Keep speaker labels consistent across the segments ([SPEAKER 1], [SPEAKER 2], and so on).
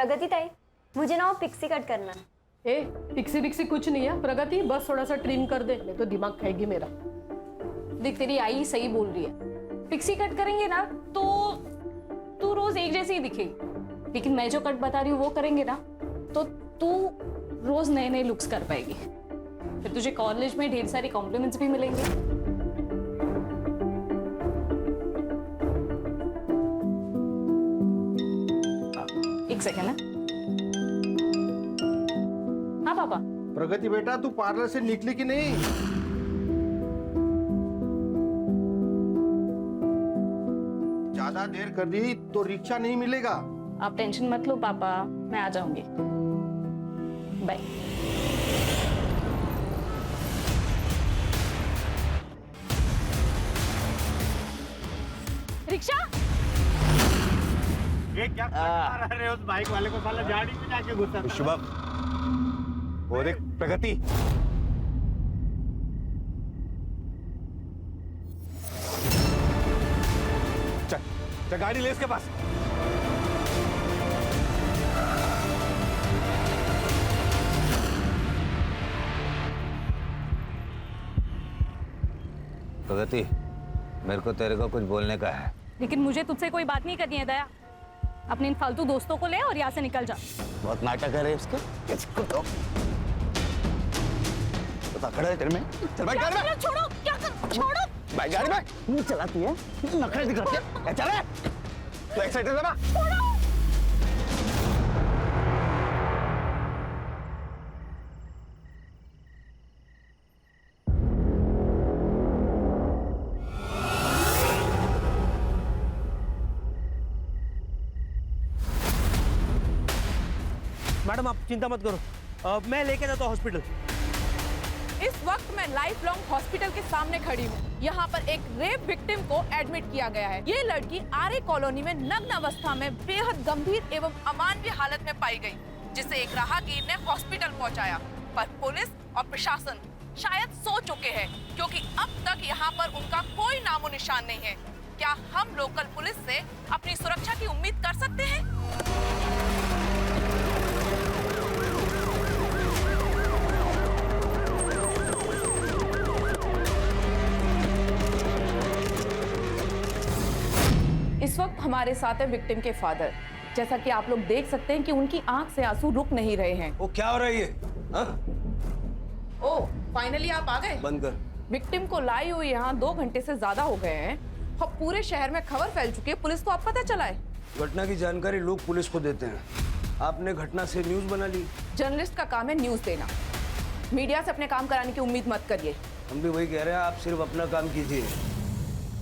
[SPEAKER 1] प्रगति ताई, मुझे ना वो पिक्सी कट करना है।
[SPEAKER 2] ए, पिक्सी पिक्सी कुछ नहीं है प्रगति, बस थोड़ा सा ट्रिम कर दे, नहीं तो दिमाग खाएगी मेरा।
[SPEAKER 3] देख तेरी आई सही बोल रही है, पिक्सी कट करेंगे ना तो तू रोज एक जैसी ही दिखेगी, लेकिन मैं जो कट बता रही हूँ वो करेंगे ना तो तू रोज नए नए लुक्स कर पाएगी, फिर तुझे कॉलेज में ढेर सारी कॉम्प्लीमेंट्स भी मिलेंगे। एक सेकेंड है। हाँ पापा।
[SPEAKER 4] प्रगति बेटा, तू पार्लर से निकली कि नहीं? ज्यादा देर कर दी तो रिक्शा नहीं मिलेगा।
[SPEAKER 3] आप टेंशन मत लो पापा, मैं आ जाऊंगी। बाय। रिक्शा?
[SPEAKER 5] ये क्या कर रहे हो उस बाइक वाले को? साला गाड़ी में जाके घुसा।
[SPEAKER 4] शुभम, वो देख प्रगति। चल गाड़ी ले इसके पास।
[SPEAKER 6] प्रगति, मेरे को तेरे को कुछ बोलने का है।
[SPEAKER 3] लेकिन मुझे तुझसे कोई बात नहीं करनी है दया, अपने इन फालतू दोस्तों को ले और यहाँ से निकल जा।
[SPEAKER 6] बहुत नाटक कर रहे हैं इसके। इसको तो खड़ा है तेरे में। चल भाई गाड़ी में।
[SPEAKER 3] छोड़ो, क्या कर? छोड़ो
[SPEAKER 6] भाई गाड़ी में। नहीं चलाती है, नखरे दिखाती है। चले तो एक्साइटेड है ना?
[SPEAKER 5] मैडम आप चिंता मत करो, मैं लेके जाता हूँ हॉस्पिटल।
[SPEAKER 7] इस वक्त मैं लाइफ लॉन्ग हॉस्पिटल के सामने खड़ी हूँ। यहाँ पर एक रेप विक्टिम को एडमिट किया गया है। ये लड़की आर्य कॉलोनी में नग्न अवस्था में बेहद गंभीर एवं अमानवीय हालत में पाई गई, जिसे एक राहगीर ने हॉस्पिटल पहुँचाया। पर पुलिस और प्रशासन शायद सो चुके हैं, क्योंकि अब तक यहाँ पर उनका कोई नामो निशान नहीं है। क्या हम लोकल पुलिस से अपनी सुरक्षा की उम्मीद कर सकते हैं? इस वक्त हमारे साथ है विक्टिम के फादर। जैसा कि आप लोग देख सकते हैं कि उनकी आंख से आंसू रुक नहीं रहे हैं।
[SPEAKER 6] वो क्या हो रहा है ये?
[SPEAKER 7] ओह, फाइनली आप आ गए।
[SPEAKER 6] बंद कर।
[SPEAKER 7] विक्टिम को लाई हुई यहाँ 2 घंटे से ज्यादा हो गए हैं और पूरे शहर में खबर फैल चुकी है। पुलिस को अब पता चला है।
[SPEAKER 6] घटना की जानकारी लोग पुलिस को देते हैं, आपने घटना से न्यूज बना ली।
[SPEAKER 7] जर्नलिस्ट का काम है न्यूज देना, मीडिया से अपने काम कराने की उम्मीद मत करिए।
[SPEAKER 6] हम भी वही कह रहे हैं, आप सिर्फ अपना काम कीजिए।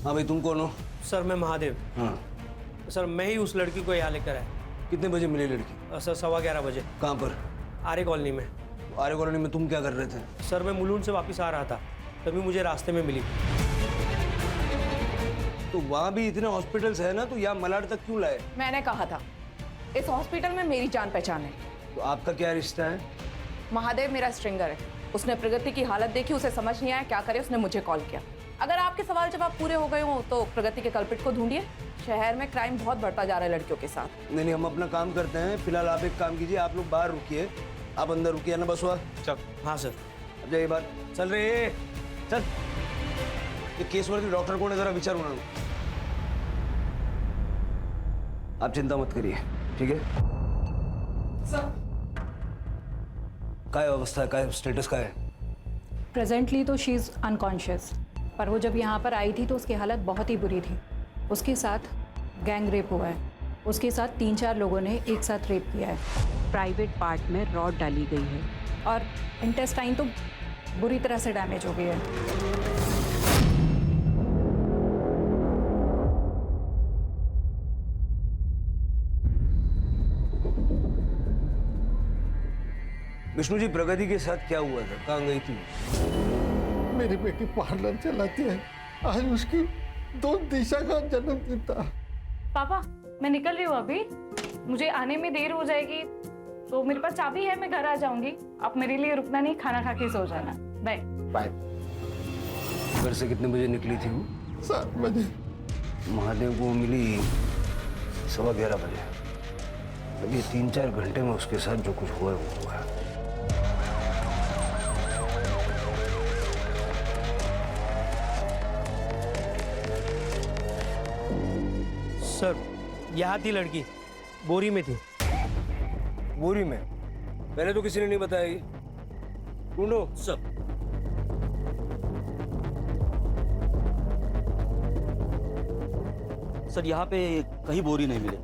[SPEAKER 6] हाँ भाई, तुम कौन हो?
[SPEAKER 5] सर मैं महादेव।
[SPEAKER 6] हाँ
[SPEAKER 5] सर मैं ही उस लड़की को यहाँ लेकर आया।
[SPEAKER 6] कितने बजे मिली लड़की?
[SPEAKER 5] सर 11:15 बजे।
[SPEAKER 6] कहाँ पर?
[SPEAKER 5] आर्य कॉलोनी में।
[SPEAKER 6] आर्य कॉलोनी में तुम क्या कर रहे थे?
[SPEAKER 5] सर मैं मुलुंड से वापस आ रहा था, तभी मुझे रास्ते में मिली।
[SPEAKER 6] तो वहाँ भी इतने हॉस्पिटल्स है ना, तो यहाँ मलाड तक क्यों लाए?
[SPEAKER 7] मैंने कहा था इस हॉस्पिटल में मेरी जान पहचान है।
[SPEAKER 6] तो आपका क्या रिश्ता है?
[SPEAKER 7] महादेव मेरा स्ट्रिंगर है। उसने प्रगति की हालत देखी, उसे समझ नहीं आया क्या करे, उसने मुझे कॉल किया। अगर आपके सवाल जवाब पूरे हो गए हो तो प्रगति के कल्प्रिट को ढूंढिए। शहर में क्राइम बहुत बढ़ता जा रहा है लड़कियों के साथ।
[SPEAKER 6] नहीं, हम अपना काम करते हैं। फिलहाल आप एक काम कीजिए, आप लोग बाहर रुकिए, आप अंदर रुकिए ना। बस हुआ? चल।
[SPEAKER 5] हाँ सर।
[SPEAKER 6] अब जाइए बात चल रही है। चल, ये केस वरती डॉक्टर कोण है जरा विचार म्हणून। आप चिंता मत करिए, ठीक है?
[SPEAKER 7] सर
[SPEAKER 6] काय अवस्था है, काय स्टेटस काय है?
[SPEAKER 8] प्रेजेंटली तो शी इज़ अनकॉन्शियस, पर वो जब यहाँ पर आई थी तो उसकी हालत बहुत ही बुरी थी। उसके साथ गैंग रेप हुआ है, उसके साथ 3-4 लोगों ने एक साथ रेप किया है।
[SPEAKER 9] प्राइवेट पार्ट में रॉड डाली गई है
[SPEAKER 8] और इंटेस्टाइन तो बुरी तरह से डैमेज हो गई है।
[SPEAKER 6] विष्णु जी, प्रगति के साथ क्या हुआ था? कहाँ गई थी?
[SPEAKER 4] मेरी बेटी पार्लर चलाती है, आज उसकी 2 दिशा का जन्मदिन था।
[SPEAKER 3] पापा मैं निकल रही हूँ अभी, मुझे आने में देर हो जाएगी, तो मेरे पास चाबी है, मैं घर आ जाऊंगी। आप मेरे लिए रुकना नहीं, खाना खा के सो जाना। Bye
[SPEAKER 4] bye.
[SPEAKER 6] घर से कितने बजे निकली थी वो?
[SPEAKER 4] 7 बजे।
[SPEAKER 6] महादेव को मिली 11:15 बजे। अभी 3-4 घंटे में उसके साथ जो कुछ हुआ है वो हुआ है।
[SPEAKER 10] सर, यहाँ थी लड़की, बोरी में थी।
[SPEAKER 6] बोरी में? पहले तो किसी ने नहीं बताया ये। ढूंढो।
[SPEAKER 10] सर। सर, यहाँ पे कहीं बोरी नहीं मिले।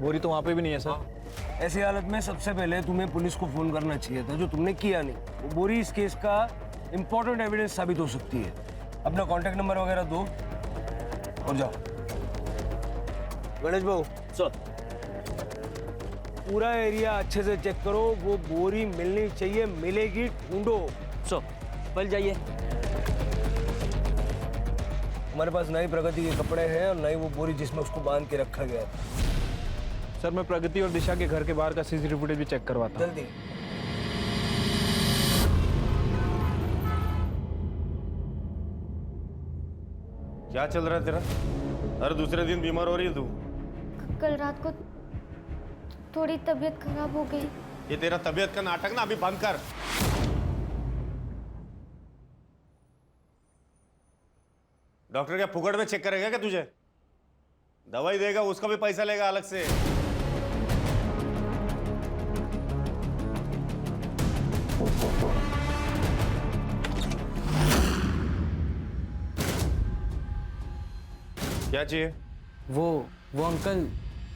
[SPEAKER 11] बोरी तो वहाँ पे भी नहीं है सर।
[SPEAKER 6] ऐसी हालत में सबसे पहले तुम्हें पुलिस को फोन करना चाहिए था, जो तुमने किया नहीं। वो बोरी इस केस का इंपॉर्टेंट एविडेंस साबित हो सकती है। अपना कांटेक्ट नंबर वगैरह दो और जाओ। गणेश भाऊ।
[SPEAKER 10] सर।
[SPEAKER 6] पूरा एरिया अच्छे से चेक करो, वो बोरी मिलनी चाहिए, मिलेगी, ढूंढो।
[SPEAKER 10] सर, पहले जाइए।
[SPEAKER 6] हमारे पास ना ही प्रगति के कपड़े हैं और ना ही वो बोरी जिसमें उसको बांध के रखा गया था।
[SPEAKER 11] सर, मैं प्रगति और दिशा के घर के बाहर का सीसीटीवी फुटेज भी चेक करवाता हूँ।
[SPEAKER 6] जल्दी।
[SPEAKER 5] क्या चल रहा है तेरा? हर दूसरे दिन बीमार हो रही है तू।
[SPEAKER 1] कल रात को थोड़ी तबीयत खराब हो गई।
[SPEAKER 5] ये तेरा तबीयत का नाटक ना अभी बंद कर। डॉक्टर क्या फुकट में चेक करेगा क्या तुझे? दवाई देगा, उसका भी पैसा लेगा अलग से। क्या चाहिए?
[SPEAKER 10] वो अंकल,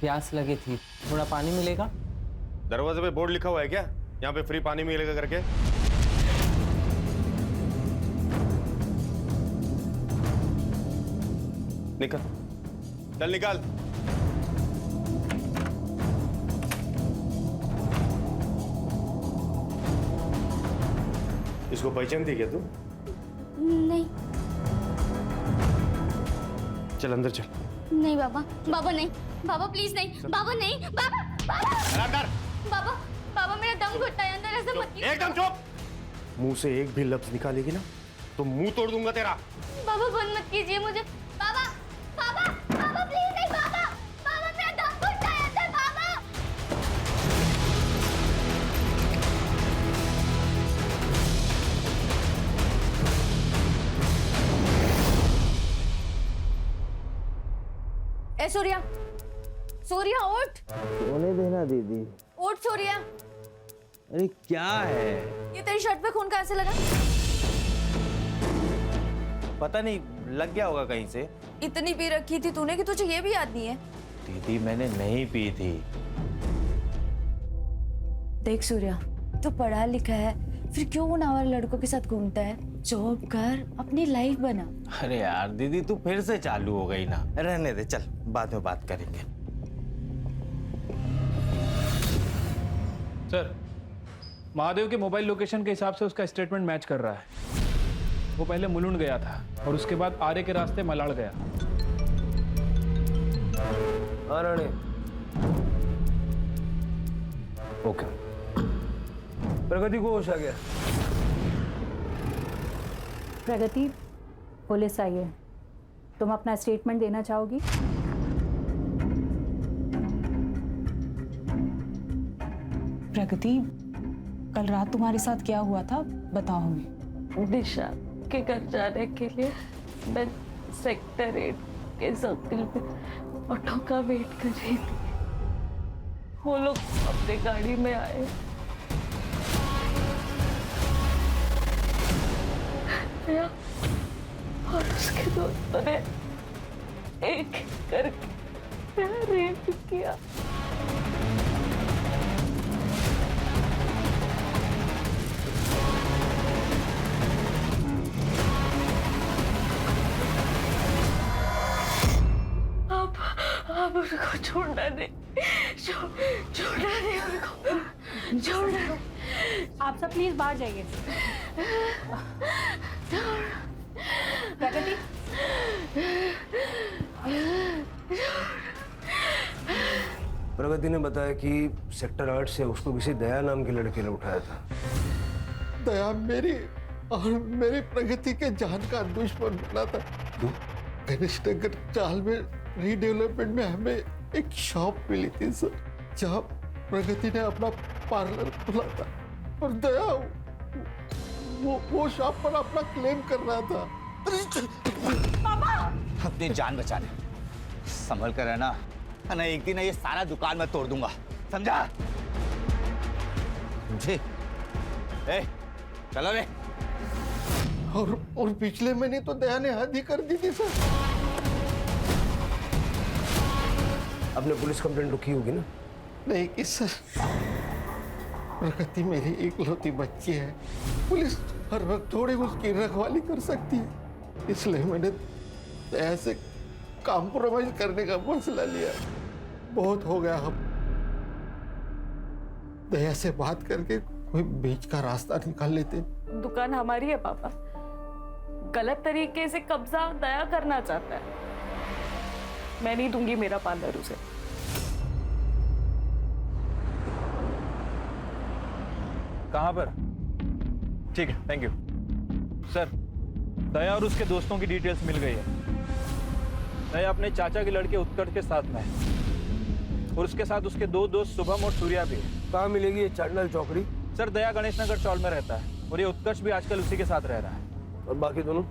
[SPEAKER 10] प्यास लगी थी, थोड़ा पानी मिलेगा?
[SPEAKER 5] दरवाजे पे बोर्ड लिखा हुआ है क्या, यहाँ पे फ्री पानी मिलेगा करके? निकल, चल निकाल। इसको पहचानती क्या तू?
[SPEAKER 1] नहीं।
[SPEAKER 5] चल अंदर चल।
[SPEAKER 1] नहीं बाबा, बाबा नहीं, बाबा प्लीज नहीं, बाबा नहीं, बाबा, बाबा,
[SPEAKER 5] अंदर।
[SPEAKER 1] बाबा, बाबा मेरा दम घुटता है, अंदर ऐसे मत कीजिए।
[SPEAKER 5] एकदम चुप। मुंह से एक भी लफ्ज निकालेगी ना तो मुंह तोड़ दूंगा तेरा।
[SPEAKER 1] बाबा बंद मत कीजिए मुझे, बाबा, बाबा, बाबा प्लीज नहीं, बाबा, बाबा मेरा दम घुटता है अंदर, बाबा। ए सूर्या, सूर्या उठ।
[SPEAKER 10] सोने देना दीदी।
[SPEAKER 1] उठ सूर्या।
[SPEAKER 10] अरे क्या है?
[SPEAKER 1] ये तेरी शर्ट पे खून कहाँ से लगा?
[SPEAKER 10] पता नहीं, लग गया होगा कहीं से।
[SPEAKER 1] इतनी पी रखी थी तूने कि तुझे ये भी याद नहीं है?
[SPEAKER 10] दीदी मैंने नहीं पी थी।
[SPEAKER 12] देख सूर्या, तू पढ़ा लिखा है, फिर क्यों उन आवारा लड़कों के साथ घूमता है? जॉब कर, अपनी लाइफ बना।
[SPEAKER 10] अरे यार दीदी, तू फिर से चालू हो गई ना। रहने दे, चल बाद में बात करेंगे।
[SPEAKER 11] सर, महादेव के मोबाइल लोकेशन के हिसाब से उसका स्टेटमेंट मैच कर रहा है। वो पहले मुलुंड गया था और उसके बाद आरे के रास्ते मलाड़ गया।
[SPEAKER 6] हाँ रानी। ओके। प्रगति को होश आ गया।
[SPEAKER 8] प्रगति, पुलिस आई है, तुम अपना स्टेटमेंट देना चाहोगी?
[SPEAKER 12] प्रगति, कल रात तुम्हारे साथ क्या हुआ था बताओ हमें।
[SPEAKER 13] दिशा के घर जाने के लिए मैं सेक्टर 8 के सर्किल पे ऑटो का वेट कर रही थी। वो लोग अपनी गाड़ी में आए, और उसके दोस्तों ने एक करके मेरा रेप किया। अब उसको छोड़ना नहीं, छोड़ना नहीं उनको, छोड़ना नहीं।
[SPEAKER 8] आप सब प्लीज बाहर जाइए। प्रगति,
[SPEAKER 6] प्रगति ने बताया कि सेक्टर 8 से उसको किसी दया नाम के लड़के ने उठाया था।
[SPEAKER 4] दया मेरी और मेरी प्रगति के जान का दुश्मन बना था। गणेश नगर चाल में रीडेवलपमेंट में हमें एक शॉप मिली थी सर। जहाँ प्रगति ने अपना पार्लर खोला था और दया वो शॉप पर अपना क्लेम कर रहा था।
[SPEAKER 10] अपनी जान बचा ले, संभल कर रहना, ना एक दिन ये सारा दुकान मैं तोड़ दूंगा, समझा? समझे? चलो रे।
[SPEAKER 4] और पिछले महीने तो दया ने हद ही कर दी थी सर।
[SPEAKER 6] आपने पुलिस कंप्लेंट तो की होगी ना?
[SPEAKER 4] नहीं की सर, प्रगति मेरी इकलौती बच्ची है, पुलिस हर वक्त थोड़ी उसकी रखवाली कर सकती है, इसलिए मैंने दया से कॉम्प्रोमाइज करने का फैसला लिया। बहुत हो गया, हम दया से बात करके कोई बीच का रास्ता निकाल लेते।
[SPEAKER 13] दुकान हमारी है पापा, गलत तरीके से कब्जा दया करना चाहता है, मैं नहीं दूंगी मेरा पार्लर उसे।
[SPEAKER 11] कहाँ पर? ठीक है, थैंक यू सर। दया और उसके दोस्तों की डिटेल्स मिल गई है। दया अपने चाचा के लड़के उत्कर्ष के साथ में है और उसके साथ उसके दो दोस्त शुभम और सूर्या भी है।
[SPEAKER 6] कहाँ मिलेगी ये चांडल चौकड़ी?
[SPEAKER 11] सर दया गणेश नगर चौल में रहता है और ये उत्कर्ष भी आजकल उसी के साथ रह रहा है।
[SPEAKER 6] और बाकी दोनों?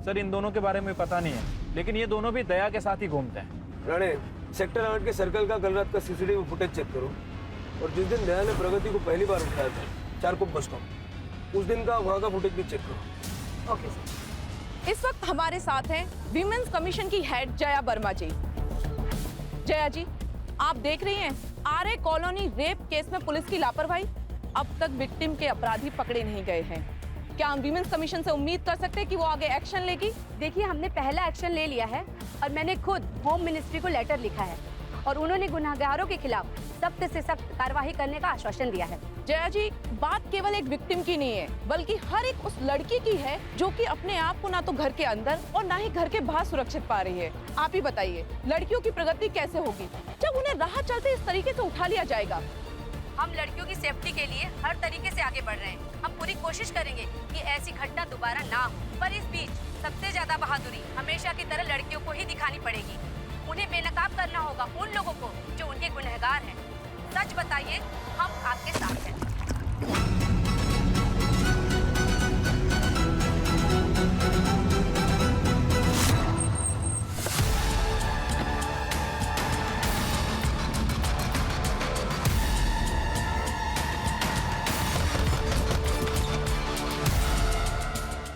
[SPEAKER 11] सर इन दोनों के बारे में पता नहीं है, लेकिन ये दोनों भी दया के साथ ही घूमते हैं।
[SPEAKER 6] राणे, सेक्टर 8 के सर्कल का कल रात का सीसीटीवी फुटेज चेक करो और जिस दिन दया ने प्रगति को पहली बार उठाया था चारकोप बस स्टॉप, उस दिन का वहाँ का फुटेज भी चेक करो।
[SPEAKER 7] Okay sir. इस वक्त हमारे साथ हैं विमेंस कमीशन की हेड जया वर्मा जी। जया जी, आप देख रही हैं आरए कॉलोनी रेप केस में पुलिस की लापरवाही, अब तक विक्टिम के अपराधी पकड़े नहीं गए हैं। क्या हम विमेंस कमीशन से उम्मीद कर सकते हैं कि वो आगे एक्शन लेगी?
[SPEAKER 1] देखिए, हमने पहला एक्शन ले लिया है और मैंने खुद होम मिनिस्ट्री को लेटर लिखा है और उन्होंने गुनहगारों के खिलाफ सख्त से सख्त कार्रवाई करने का आश्वासन दिया है।
[SPEAKER 7] जया जी, बात केवल एक विक्टिम की नहीं है, बल्कि हर एक उस लड़की की है जो कि अपने आप को ना तो घर के अंदर और ना ही घर के बाहर सुरक्षित पा रही है। आप ही बताइए, लड़कियों की प्रगति कैसे होगी जब उन्हें राह चलते इस तरीके से उठा लिया जाएगा?
[SPEAKER 1] हम लड़कियों की सेफ्टी के लिए हर तरीके से आगे बढ़ रहे हैं। हम पूरी कोशिश करेंगे कि ऐसी घटना दोबारा ना हो, पर इस बीच सबसे ज्यादा बहादुरी हमेशा की तरह लड़कियों को ही दिखानी पड़ेगी। उन्हें बेनकाब करना होगा उन लोगों को जो उनके गुनहगार हैं। सच बताइए, हम आपके साथ हैं।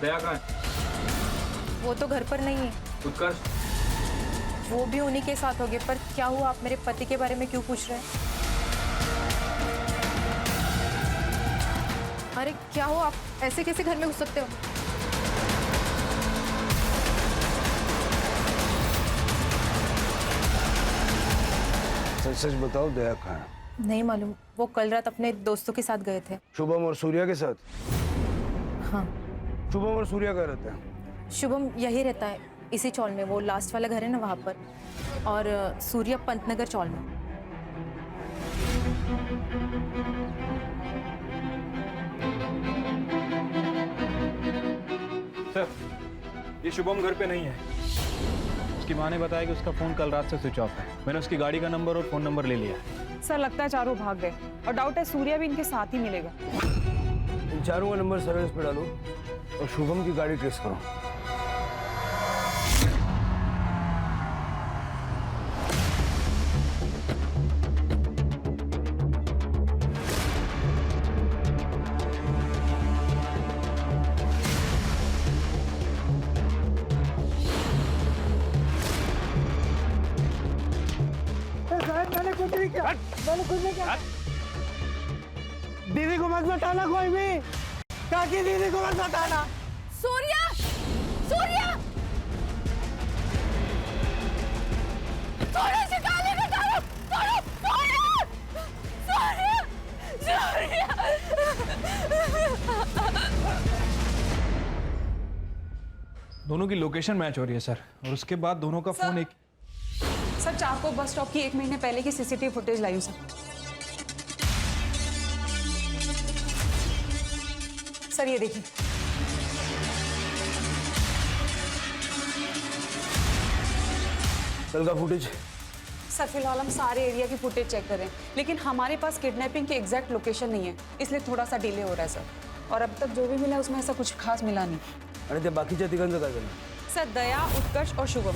[SPEAKER 11] दया कहाँ है?
[SPEAKER 12] वो तो घर पर नहीं है।
[SPEAKER 11] उत्कर्ष?
[SPEAKER 12] वो भी उन्हीं के साथ होंगे, पर क्या हुआ? आप मेरे पति के बारे में क्यों पूछ रहे हैं? अरे क्या हुआ? आप ऐसे कैसे घर में घुस सकते हो?
[SPEAKER 6] सच बताओ, दया कहाँ है?
[SPEAKER 12] नहीं मालूम, वो कल रात अपने दोस्तों के साथ गए थे।
[SPEAKER 6] शुभम और सूर्या के साथ?
[SPEAKER 12] हाँ।
[SPEAKER 6] शुभम और सूर्या कहाँ रहते हैं?
[SPEAKER 12] शुभम यही रहता है, इसी चौल में, वो लास्ट वाला घर है ना वहाँ पर, और सूर्या पंतनगर चौल में।
[SPEAKER 11] सर, ये शुभम घर पे नहीं है। उसकी माँ ने बताया कि उसका फोन कल रात से स्विच ऑफ है। मैंने उसकी गाड़ी का नंबर और फोन नंबर ले लिया।
[SPEAKER 3] सर लगता है चारों भाग गए और डाउट है सूर्या भी इनके साथ ही मिलेगा।
[SPEAKER 6] इन चारों का नंबर सर्विस पे डालो और शुभम की गाड़ी ट्रेस करो।
[SPEAKER 14] मैंने कुछ नहीं किया। दीदी को मत बताना, कोई भी काकी दीदी को मत बताना।
[SPEAKER 7] सूर्या! सूर्या! सूर्या से गाली बता रहा हूं! सूर्या! सूर्या!
[SPEAKER 11] दोनों की लोकेशन मैच हो रही है सर, और उसके बाद दोनों का फोन एक।
[SPEAKER 3] सर चारकोप बस स्टॉप की 1 महीने पहले की सीसीटीवी फुटेज लाई हूं सर, ये देखिए।
[SPEAKER 6] कल का फुटेज?
[SPEAKER 15] सर फिलहाल हम सारे एरिया की फुटेज चेक कर रहे हैं, लेकिन हमारे पास किडनैपिंग की एग्जैक्ट लोकेशन नहीं है, इसलिए थोड़ा सा डिले हो रहा है सर। और अब तक जो भी मिला उसमें ऐसा कुछ खास मिला नहीं।
[SPEAKER 6] आणि त्या बाकीच्या तिघांचं काय झालं?
[SPEAKER 15] सर दया, उत्कर्ष और शुभम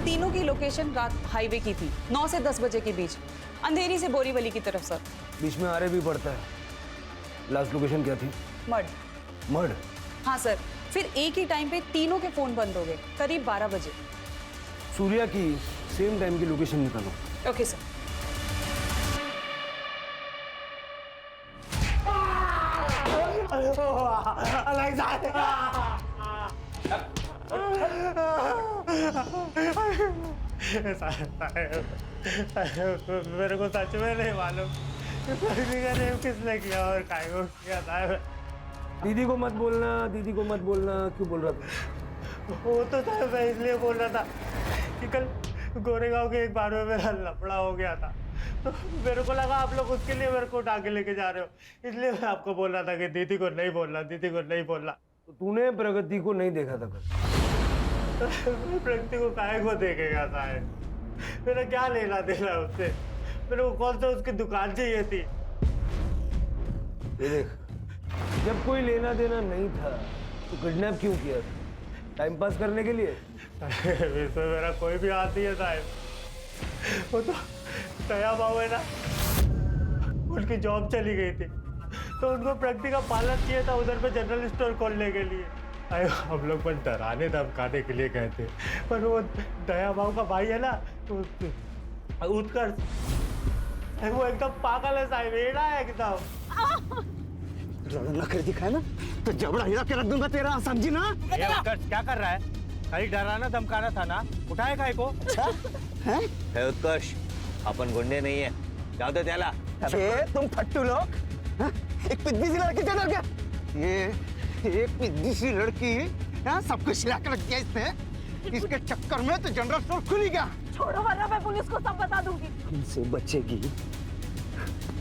[SPEAKER 15] तीनों की लोकेशन रात हाईवे की थी, 9 से 10 बजे के बीच, अंधेरी से बोरीवली की तरफ सर।
[SPEAKER 6] बीच में आरे भी पड़ता है। लास्ट लोकेशन क्या थी?
[SPEAKER 15] मड।
[SPEAKER 6] मड?
[SPEAKER 15] हाँ सर, फिर एक ही टाइम पे तीनों के फोन बंद हो गए, करीब 12 बजे।
[SPEAKER 6] सूर्या की सेम टाइम की लोकेशन निकालो।
[SPEAKER 15] Okay sir.
[SPEAKER 14] मेरे को सच में नहीं मालूम किसने किया और काय को किया था।
[SPEAKER 6] दीदी को मत बोलना, दीदी को मत बोलना। क्यों बोल रहा था?
[SPEAKER 14] वो तो था, मैं इसलिए बोल रहा था कि कल गोरेगांव के एक बार में मेरा लफड़ा हो गया था, तो मेरे को लगा आप लोग उसके लिए मेरे को उठा के लेके जा रहे हो, इसलिए मैं आपको बोल रहा था कि दीदी को नहीं बोलना, दीदी को नहीं बोलना।
[SPEAKER 6] तो तूने प्रगति को नहीं देखा था कल?
[SPEAKER 14] प्रगति को काहे को देखेगा साहब? मेरा क्या लेना देना है उससे? मेरे को कौन सा उसकी दुकान चाहिए थी?
[SPEAKER 6] ये देख, जब कोई लेना देना नहीं था तो किडनैप क्यों किया? टाइम पास करने के लिए?
[SPEAKER 14] इसमें मेरा कोई भी हाथ नहीं है साहब। वो तो दया बाबू है ना, उनकी जॉब चली गई थी, तो उनको प्रगति का पालन किया था उधर पे जनरल स्टोर खोलने के लिए। हम लोग बस डराने धमकाने के लिए गए थे, पर वो दया बाबू का भाई है ना, उत्कर्ष, वो एकदम पागल है साहब, एड़ा है एकदम।
[SPEAKER 10] ना कर दिखाया ना तो जबड़ा हिला के रख दूंगा तेरा, समझी ना?
[SPEAKER 14] उत्कर्ष क्या कर रहा है? खाली डराना धमकाना था ना, उठाए काय को?
[SPEAKER 10] है उत्कर्ष, अपन गुंडे नहीं है, जाओ दे त्याला। तुम फट्टू लोग, एक पिद्दी सी लड़की दे दोगे? ये एक पिद्दी सी लड़की सब कुछ हिला के रख दिया इसने। इसके चक्कर में तो जनरल स्टोर खुल गया।
[SPEAKER 7] छोड़ो वरना मैं पुलिस को सब बता दूंगी।
[SPEAKER 10] हमसे बचेगी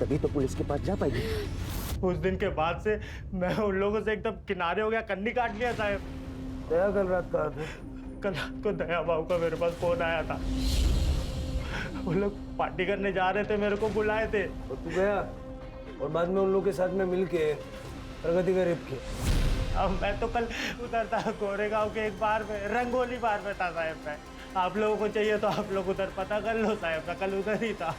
[SPEAKER 10] तभी तो पुलिस के पास जा पाएगी।
[SPEAKER 14] उस दिन के बाद से मैं उन लोगों से एकदम किनारे हो गया, कन्नी काट लिया साहब।
[SPEAKER 6] दया कल रात कहाँ थे?
[SPEAKER 14] कल रात को दया बाबू का मेरे पास फोन आया था, वो लोग पार्टी करने जा रहे थे, मेरे को बुलाए थे।
[SPEAKER 6] और तू गया और बाद में उन लोगों के साथ में मिलके प्रगति का रेप किया।
[SPEAKER 14] अब मैं तो कल उधर था गोरेगांव के एक बार में, रंगोली बार में था साहब। मैं, आप लोगों को चाहिए तो आप लोग उधर पता कर लो साहब, मैं कल उधर ही था।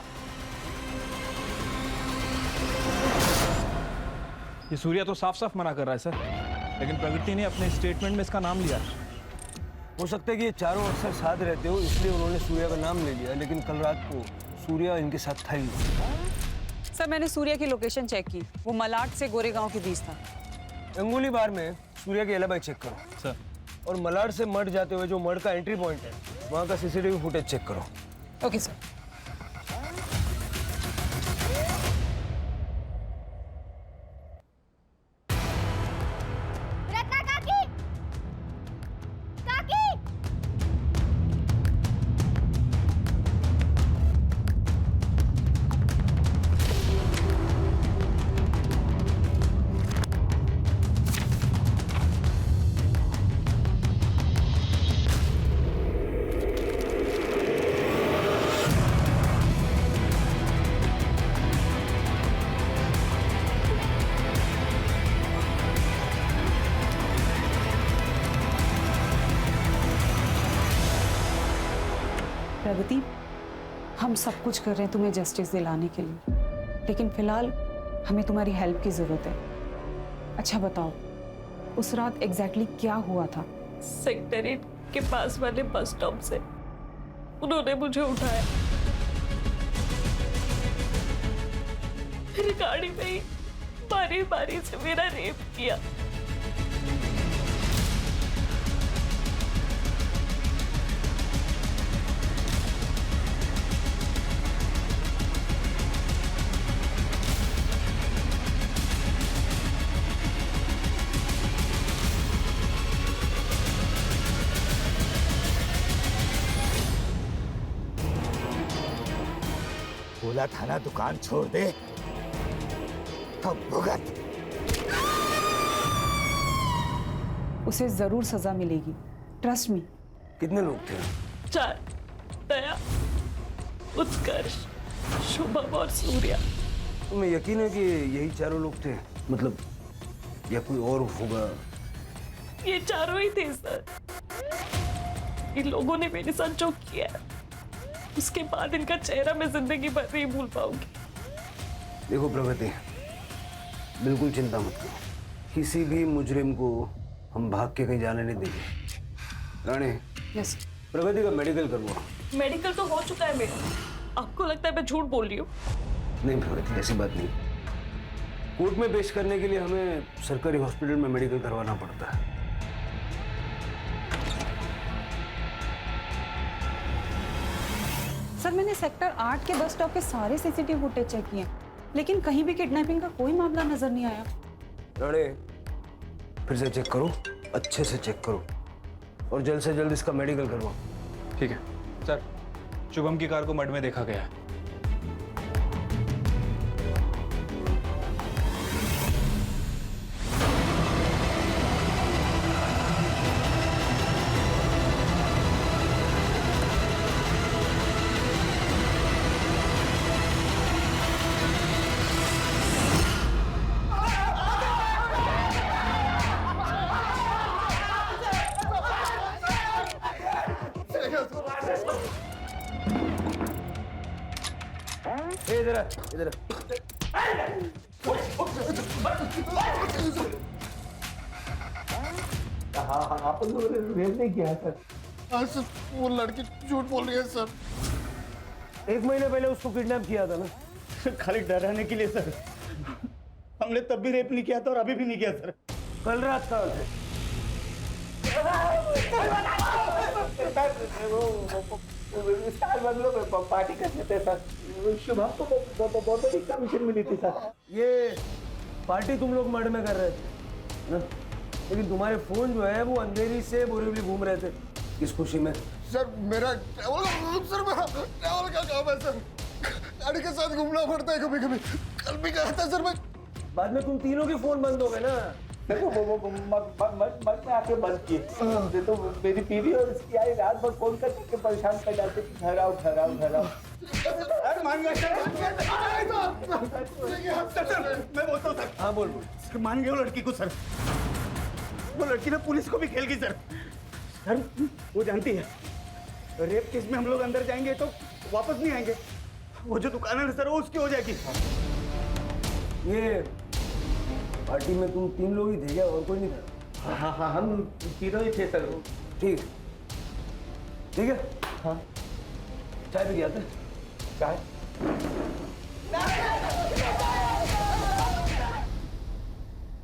[SPEAKER 11] ये सूर्या तो साफ साफ मना कर रहा है सर, लेकिन प्रगति ने अपने स्टेटमेंट में इसका नाम लिया।
[SPEAKER 6] हो सकता है कि ये चारों अक्सर साथ रहते हो, इसलिए उन्होंने सूर्या का नाम ले लिया, लेकिन कल रात को सूर्या इनके साथ था ही।
[SPEAKER 15] सर मैंने सूर्या की लोकेशन चेक की, वो मलाड से गोरेगांव के बीच था।
[SPEAKER 6] रंगोली बार में सूर्या की एलिबाई चेक करो
[SPEAKER 11] सर,
[SPEAKER 6] और मलाड से मड जाते हुए जो मड का एंट्री पॉइंट है वहाँ का सीसीटीवी फुटेज चेक करो।
[SPEAKER 15] Okay sir. प्रगति, हम सब कुछ कर रहे हैं तुम्हें जस्टिस दिलाने के लिए, लेकिन फिलहाल हमें तुम्हारी हेल्प की जरूरत है। अच्छा बताओ, उस रात एग्जैक्टली क्या हुआ था?
[SPEAKER 13] सेक्टर 8 के पास वाले बस स्टॉप से उन्होंने मुझे उठाया, मेरी गाड़ी में ही बारी बारी से मेरा रेप किया।
[SPEAKER 10] बोला था ना दुकान छोड़ दे, अब भुगत।
[SPEAKER 15] उसे जरूर सजा मिलेगी, ट्रस्ट मी।
[SPEAKER 6] कितने लोग थे?
[SPEAKER 13] 4, दया, उत्कर्ष, शुभम और सूर्या।
[SPEAKER 6] तुम्हें यकीन है कि यही चारों लोग थे? मतलब या कोई और होगा?
[SPEAKER 13] ये चारों ही थे सर। इन लोगों ने मेरे साथ जो किया है, उसके बाद इनका चेहरा मैं जिंदगी भर नहीं भूल पाऊंगी।
[SPEAKER 6] देखो प्रगति, बिल्कुल चिंता मत करो, किसी भी मुजरिम को हम भाग के कहीं जाने नहीं देंगे। रानी,
[SPEAKER 15] यस।
[SPEAKER 6] प्रगति का मेडिकल करवाओ।
[SPEAKER 13] मेडिकल तो हो चुका है मेरा। आपको लगता है मैं झूठ बोल रही हूँ?
[SPEAKER 6] नहीं प्रगति, ऐसी बात नहीं। कोर्ट में पेश करने के लिए हमें सरकारी हॉस्पिटल में मेडिकल करवाना पड़ता है।
[SPEAKER 15] सर, मैंने सेक्टर 8 के बस स्टॉप के सारे सीसीटीवी फुटेज चेक किए, लेकिन कहीं भी किडनैपिंग का कोई मामला नजर नहीं आया।
[SPEAKER 6] रानी, फिर से चेक करो, अच्छे से चेक करो और जल्द से जल्द इसका मेडिकल करवाओ।
[SPEAKER 11] ठीक है सर। शुभम की कार को मड में देखा गया है।
[SPEAKER 6] इधर इधर।
[SPEAKER 4] आप लोगों ने रेप नहीं किया सर? हाँ सर, वो लड़की झूठ बोल रही है सर।
[SPEAKER 6] 1 महीने पहले उसको किडनैप किया था ना?
[SPEAKER 14] खाली डराने के लिए सर। हमने तब भी रेप नहीं किया था और अभी भी नहीं किया सर।
[SPEAKER 6] कल रात का
[SPEAKER 14] पार्टी करते थे सर। शुभम को बहुत बड़ी कमीशन मिली थी सर।
[SPEAKER 6] ये पार्टी तुम लोग मर्ड में कर रहे थे ना? लेकिन तुम्हारे फोन जो है वो अंधेरी से बोरीवली घूम रहे थे, किस खुशी में?
[SPEAKER 4] सर मेरा ट्रैवल का काम है सर। गाड़ी के साथ घूमना पड़ता है कभी कभी। कल भी गया था सर मैं।
[SPEAKER 6] बाद में तुम तीनों के फोन बंद हो गए ना?
[SPEAKER 14] मत में आके बंद किए। तो मेरी बीवी और इसकी आई रात भर फोन करके परेशान कर जाते कि घर आओ घर आओ घर आओ। मान गया सर, मैं बोलता हूँ सर।
[SPEAKER 6] हाँ बोल बोल।
[SPEAKER 14] मान गए वो लड़की को सर। वो लड़की ने पुलिस को भी खेल गई सर। सर वो जानती है रेप केस में हम लोग अंदर जाएंगे तो वापस नहीं आएंगे। वो जो दुकान है सर वो उसकी हो जाएगी।
[SPEAKER 6] ये पार्टी में तुम 3 लोग ही थे क्या, और कोई नहीं था?
[SPEAKER 14] हाँ हाँ हम तीनों ही थे सर।
[SPEAKER 6] ठीक ठीक है।
[SPEAKER 14] हाँ
[SPEAKER 6] चाय भी किया था?
[SPEAKER 14] चाय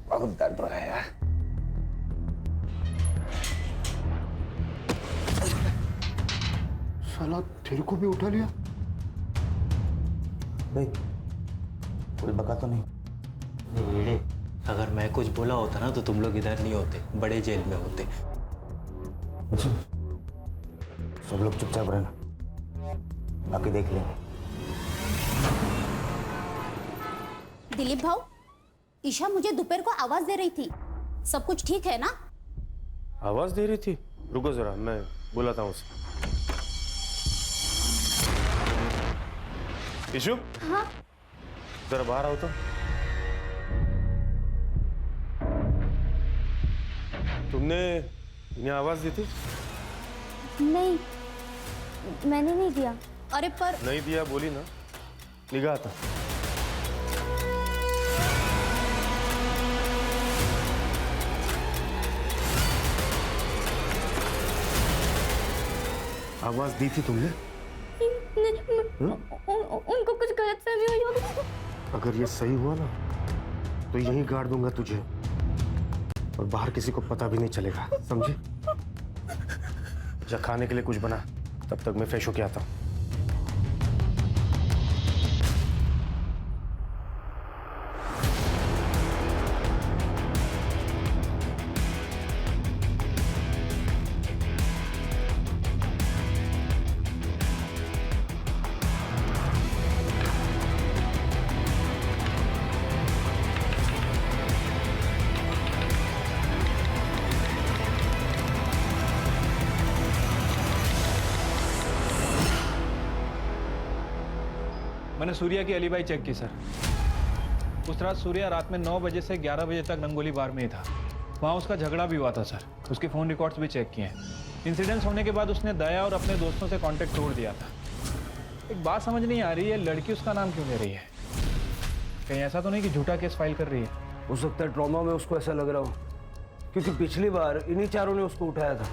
[SPEAKER 10] बहुत दर्द रहा है यार।
[SPEAKER 4] साला तेरे को भी उठा लिया?
[SPEAKER 10] भाई कोई बका तो नहीं?
[SPEAKER 16] अगर मैं कुछ बोला होता ना तो तुम लोग इधर नहीं होते, बड़े जेल में होते।
[SPEAKER 10] अच्छा, सब लोग चुपचाप रहना, बाकी देख लेंगे।
[SPEAKER 17] दिलीप भाऊ, ईशा मुझे दोपहर को आवाज दे रही थी, सब कुछ ठीक है ना?
[SPEAKER 5] आवाज दे रही थी? रुको जरा, मैं बुलाता हूँ उसे। ईशु,
[SPEAKER 17] हाँ
[SPEAKER 5] जरा बाहर आओ तो। तुमने इन्हें आवाज दी थी?
[SPEAKER 17] नहीं, मैंने नहीं दिया। अरे पर
[SPEAKER 5] नहीं दिया बोली ना, निगाह था। आवाज दी थी तुमने?
[SPEAKER 17] उनको कुछ गलतफहमी हुई होगी।
[SPEAKER 5] अगर ये सही हुआ ना तो यहीं गाड़ दूंगा तुझे और बाहर किसी को पता भी नहीं चलेगा, समझी? जा खाने के लिए कुछ बना, तब तक मैं फ्रेश होके आता हूँ।
[SPEAKER 11] मैंने सूर्या की एलिबाई चेक की सर। उस रात सूर्या रात में 9 बजे से 11 बजे तक रंगोली बार में ही था। वहाँ उसका झगड़ा भी हुआ था सर। उसके फ़ोन रिकॉर्ड्स भी चेक किए हैं। इंसिडेंट्स होने के बाद उसने दया और अपने दोस्तों से कांटेक्ट तोड़ दिया था। एक बात समझ नहीं आ रही है, लड़की उसका नाम क्यों ले रही है? कहीं ऐसा तो नहीं कि झूठा केस फाइल कर रही है?
[SPEAKER 6] हो सकता है ट्रॉमा में उसको ऐसा लग रहा हो, क्योंकि पिछली बार इन्हीं चारों ने उसको उठाया था।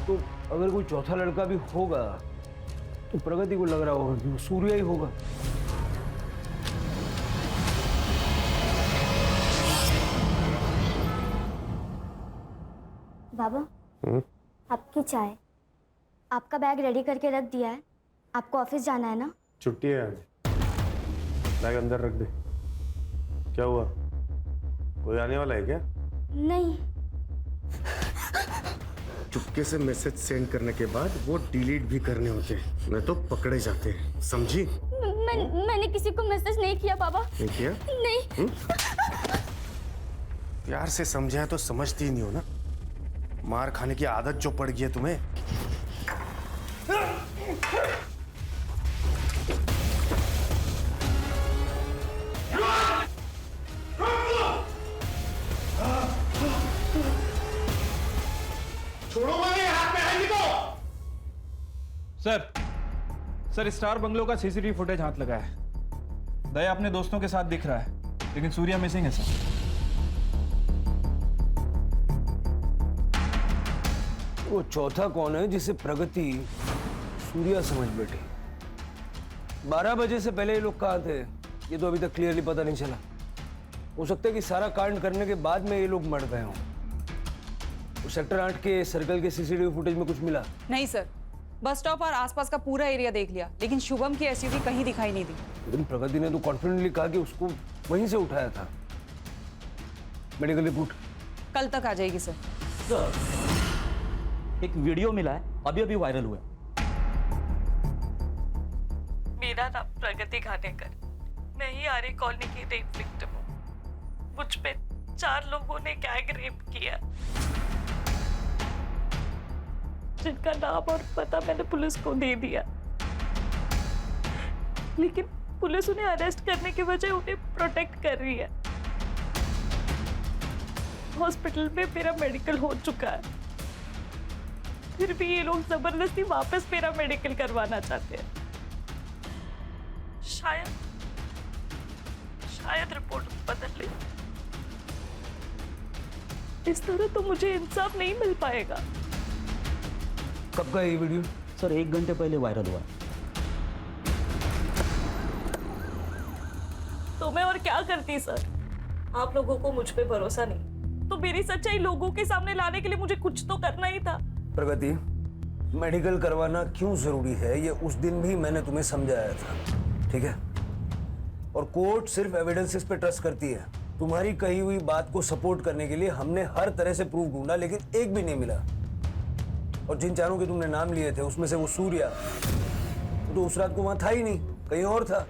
[SPEAKER 6] तो अगर कोई चौथा लड़का भी होगा तो प्रगति को लग रहा होगा कि वो सूर्या ही होगा।
[SPEAKER 18] बाबा, आपकी चाय। आपका बैग रेडी करके रख दिया है। आपको ऑफिस जाना है ना?
[SPEAKER 5] छुट्टी है आज। बैग अंदर रख दे। क्या हुआ, कोई आने वाला है क्या?
[SPEAKER 18] नहीं।
[SPEAKER 5] चुपके से मैसेज सेंड करने के बाद वो डिलीट भी करने होते हैं, नहीं तो पकड़े जाते हैं, समझी?
[SPEAKER 18] मैंने किसी को मैसेज नहीं किया बाबा।
[SPEAKER 5] नहीं किया?
[SPEAKER 18] नहीं।
[SPEAKER 5] प्यार से समझा है तो समझती ही नहीं हो ना। मार खाने की आदत जो पड़ गई है तुम्हें।
[SPEAKER 4] छोड़ो मेरे हाथ में है को।
[SPEAKER 11] सर स्टार बंगलो का सीसीटीवी फुटेज हाथ लगा है। दया अपने दोस्तों के साथ दिख रहा है, लेकिन सूर्या मिसिंग है सर।
[SPEAKER 6] वो चौथा कौन है जिसे प्रगति सूर्या समझ बैठी? 12 बजे से पहले ये लोग कहाँ थे, ये तो अभी तक क्लियरली पता नहीं चला। हो सकता है कि सारा कांड करने के बाद में ये लोग मर गए हों। सेक्टर 8 के सर्कल के सीसीटीवी फुटेज में कुछ मिला?
[SPEAKER 15] नहीं सर, बस स्टॉप और आसपास का पूरा एरिया देख लिया, लेकिन शुभम की एसयूवी कहीं दिखाई नहीं दी।
[SPEAKER 6] लेकिन प्रगति ने तो कॉन्फिडेंटली कहा कि उसको वहीं से उठाया था। मेडिकल रिपोर्ट
[SPEAKER 15] कल तक आ जाएगी सर।
[SPEAKER 19] एक वीडियो मिला है, अभी अभी वायरल हुआ है।
[SPEAKER 13] मेरा नाम प्रगति खानेकर, मैं ही आर्य कॉलोनी की रेप विक्टिम हूँ। मुझ पे 4 लोगों ने गैंग रेप किया, जिनका नाम और पता मैंने पुलिस को दे दिया, लेकिन पुलिस उन्हें अरेस्ट करने के बजाय उन्हें प्रोटेक्ट कर रही है। हॉस्पिटल में मेरा मेडिकल हो चुका है, फिर भी ये लोग जबरदस्ती वापस मेरा मेडिकल करवाना चाहते हैं। शायद रिपोर्ट बदल ले। इस तरह तो मुझे इंसाफ नहीं मिल पाएगा।
[SPEAKER 6] कब का ये वीडियो?
[SPEAKER 19] सर 1 घंटे पहले वायरल हुआ।
[SPEAKER 13] तो मैं और क्या करती सर? आप लोगों को मुझ पे भरोसा नहीं, तो मेरी सच्चाई लोगों के सामने लाने के लिए मुझे कुछ तो करना ही था।
[SPEAKER 6] प्रगति, मेडिकल करवाना क्यों जरूरी है ये उस दिन भी मैंने तुम्हें समझाया था, ठीक है? और कोर्ट सिर्फ एविडेंसेस पे ट्रस्ट करती है। तुम्हारी कही हुई बात को सपोर्ट करने के लिए हमने हर तरह से प्रूफ ढूंढा, लेकिन एक भी नहीं मिला। और जिन चारों के तुमने नाम लिए थे उसमें से वो सूर्या तो उस रात को वहां था ही नहीं, कहीं और था।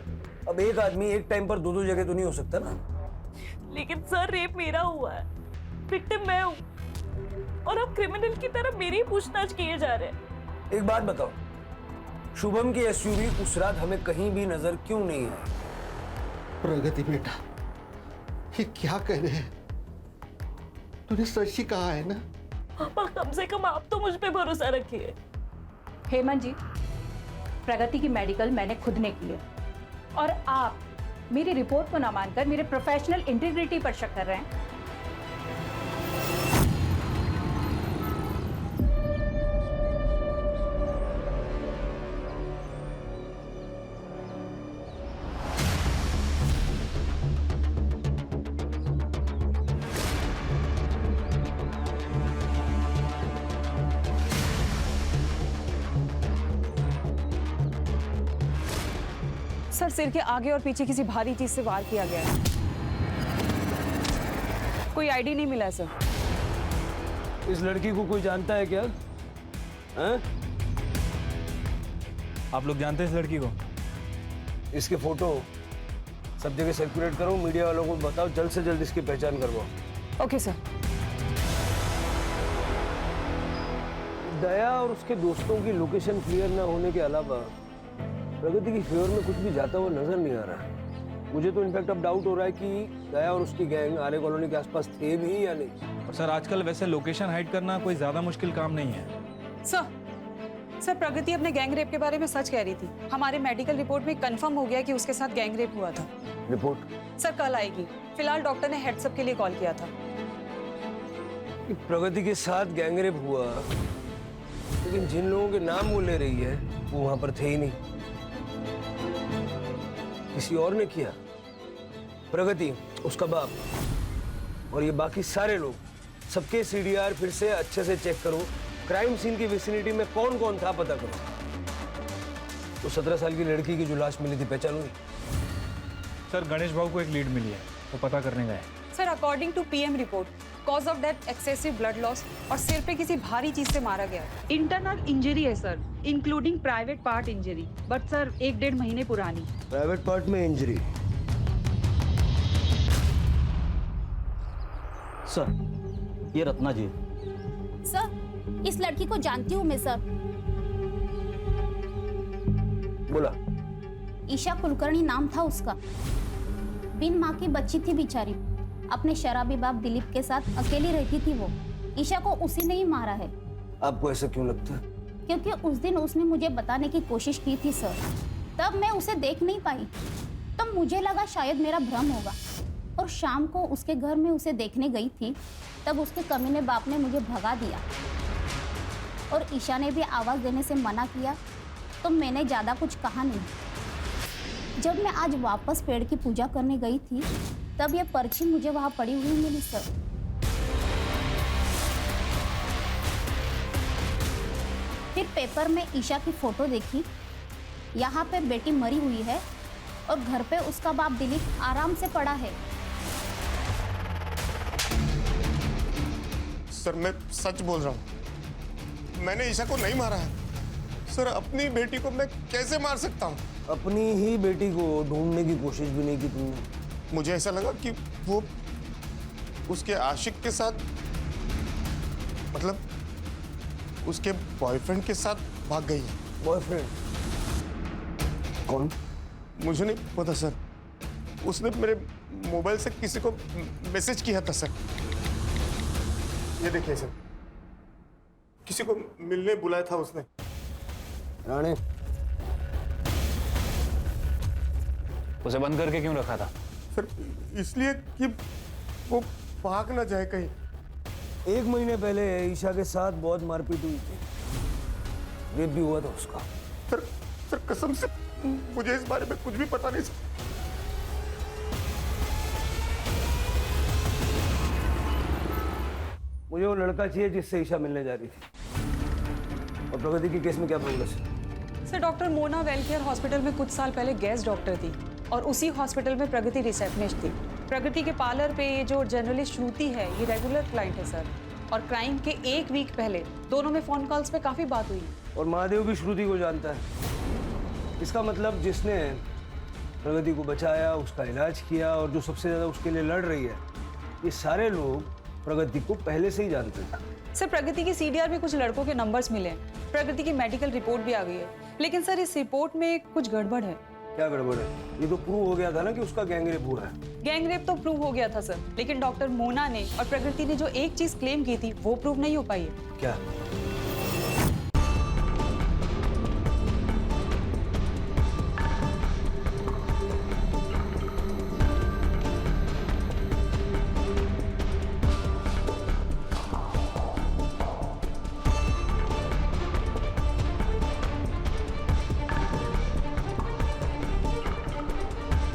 [SPEAKER 6] अब एक आदमी एक टाइम पर 2 जगह तो नहीं हो सकता ना।
[SPEAKER 13] लेकिन सर रेप मेरा हुआ है, विक्टिम मैं हूँ, और अब क्रिमिनल की तरह मेरी पूछताछ किए जा रहे हैं।
[SPEAKER 6] एक बात बताओ, शुभम की एसयूवी उस रात हमें कहीं भी नजर क्यों नहीं आई?
[SPEAKER 4] प्रगति बेटा, ये क्या कह रहे हैं? तूने सच ही कहा है ना?
[SPEAKER 13] पापा कम से कम आप तो मुझ पे भरोसा रखिए।
[SPEAKER 8] हेमंत जी, प्रगति की मेडिकल मैंने खुद ने की है, और आप मेरी रिपोर्ट को ना मानकर मेरे प्रोफेशनल इंटीग्रिटी पर शक कर रहे हैं।
[SPEAKER 15] सर सिर के आगे और पीछे किसी भारी चीज से वार किया गया है। कोई आईडी नहीं मिला है सर।
[SPEAKER 6] इस लड़की को कोई जानता है क्या?
[SPEAKER 11] आप लोग जानते हैं इस लड़की को?
[SPEAKER 6] इसके फोटो सब जगह सर्कुलेट करो, मीडिया वालों को बताओ, जल्द से जल्द इसकी पहचान करवाओ।
[SPEAKER 15] Okay sir.
[SPEAKER 6] दया और उसके दोस्तों की लोकेशन क्लियर ना होने के अलावा प्रगति की फेवर में कुछ भी जाता हुआ नजर नहीं आ रहा है। मुझे तो इनफैक्ट अब डाउट हो रहा है कि दया और उसकी गैंग आर्य कॉलोनी के आसपास थे भी या नहीं।
[SPEAKER 11] और सर आजकल वैसे लोकेशन हाइड करना कोई ज्यादा मुश्किल काम नहीं है।
[SPEAKER 15] सर प्रगति अपने गैंग रेप के बारे में सच कह रही थी। हमारे मेडिकल रिपोर्ट में कंफर्म हो गया कि उसके साथ गैंग रेप हुआ था।
[SPEAKER 6] रिपोर्ट
[SPEAKER 15] सर कल आएगी। फिलहाल डॉक्टर ने हेड्सअप के लिए कॉल किया था।
[SPEAKER 6] कि प्रगति के साथ गैंगरेप हुआ, लेकिन जिन लोगों के नाम वो ले रही है वो वहां पर थे ही नहीं। किसी और ने किया। प्रगति, उसका बाप और ये बाकी सारे लोग, सबके सीडीआर फिर से अच्छे से चेक करो। क्राइम सीन की विसिनिटी में कौन कौन था पता करो। तो 17 साल की लड़की की जो लाश मिली थी पहचानोगी?
[SPEAKER 11] सर गणेश भाऊ को एक लीड मिली है, वो पता करने गए।
[SPEAKER 15] Sir according to PM report cause of death excessive blood loss और सिर पे किसी भारी चीज से मारा गया।
[SPEAKER 9] इंटरनल इंजरी है sir, including private part injury, but sir 1-1.5 महीने पुरानी।
[SPEAKER 6] प्राइवेट पार्ट में इंजरी?
[SPEAKER 19] सर ये रत्ना जी।
[SPEAKER 17] सर इस लड़की को जानती हूँ मैं सर।
[SPEAKER 6] बोला।
[SPEAKER 17] ईशा कुलकर्णी नाम था उसका। बिन माँ की बच्ची थी बेचारी। अपने शराबी बाप दिलीप के साथ अकेली रहती थी वो। ईशा को उसी ने ही मारा है।
[SPEAKER 6] आपको ऐसा क्यों लगता है?
[SPEAKER 17] क्योंकि उस दिन उसने मुझे बताने की कोशिश की थी सर। तब मैं उसे देख नहीं पाई। तब मुझे लगा शायद मेरा भ्रम होगा। और शाम को उसके घर में उसे देखने गई थी, तब उसके कमीने बाप ने मुझे भगा दिया। और ईशा ने भी आवाज़ देने से मना किया, तो मैंने ज़्यादा कुछ कहा नहीं। जब मैं आज वापस पेड़ की पूजा करने गई थी, तब ये पर्ची मुझे वहाँ पड़ी हुई मिली सर। फिर पेपर में ईशा की फोटो देखी। यहाँ पे बेटी मरी हुई है और घर पे उसका बाप दिलीप आराम से पड़ा है।
[SPEAKER 4] सर मैं सच बोल रहा हूँ, मैंने ईशा को नहीं मारा है। सर अपनी बेटी को मैं कैसे मार सकता हूँ?
[SPEAKER 6] अपनी ही बेटी को ढूंढने की कोशिश भी नहीं की तुमने?
[SPEAKER 4] मुझे ऐसा लगा कि वो उसके आशिक के साथ, मतलब उसके बॉयफ्रेंड के साथ भाग गई है।
[SPEAKER 6] बॉयफ्रेंड? कौन?
[SPEAKER 4] मुझे नहीं पता सर। उसने मेरे मोबाइल से किसी को मैसेज किया था सर। ये देखिए सर, किसी को मिलने बुलाया था उसने।
[SPEAKER 6] राणे,
[SPEAKER 11] उसे बंद करके क्यों रखा था?
[SPEAKER 4] सर इसलिए कि वो भाग ना जाए कहीं।
[SPEAKER 6] 1 महीने पहले ईशा के साथ बहुत मारपीट हुई थी, रेप भी हुआ था उसका।
[SPEAKER 4] सर कसम से मुझे इस बारे में कुछ भी पता नहीं सर।
[SPEAKER 6] मुझे वो लड़का चाहिए जिससे ईशा मिलने जा रही थी। और प्रगति के केस में क्या प्रोग्रेस है?
[SPEAKER 15] Sir doctor Mona welfare hospital में कुछ साल पहले गेस्ट डॉक्टर थी और उसी हॉस्पिटल में प्रगति रिसेप्शनिस्ट थी। प्रगति के पार्लर पे ये जो जर्नलिस्ट श्रुति है, ये रेगुलर क्लाइंट है सर। और क्राइम के 1 वीक पहले दोनों में फोन कॉल्स पे काफी बात हुई।
[SPEAKER 6] और महादेव भी श्रुति को जानता है। इसका मतलब जिसने प्रगति को बचाया, उसका इलाज किया और जो सबसे ज्यादा उसके लिए लड़ रही है, ये सारे लोग प्रगति को पहले से ही जानते हैं।
[SPEAKER 15] सर प्रगति की सीडीआर में कुछ लड़कों के नंबर्स मिले। प्रगति की मेडिकल रिपोर्ट भी आ गई है, लेकिन सर इस रिपोर्ट में कुछ गड़बड़ है।
[SPEAKER 6] क्या गड़बड़ है? ये तो प्रूव हो गया था ना कि उसका गैंगरेप हुआ है।
[SPEAKER 15] गैंगरेप तो प्रूव हो गया था सर, लेकिन डॉक्टर मोना ने और प्रगति ने जो एक चीज क्लेम की थी वो प्रूव नहीं हो पाई है।
[SPEAKER 6] क्या?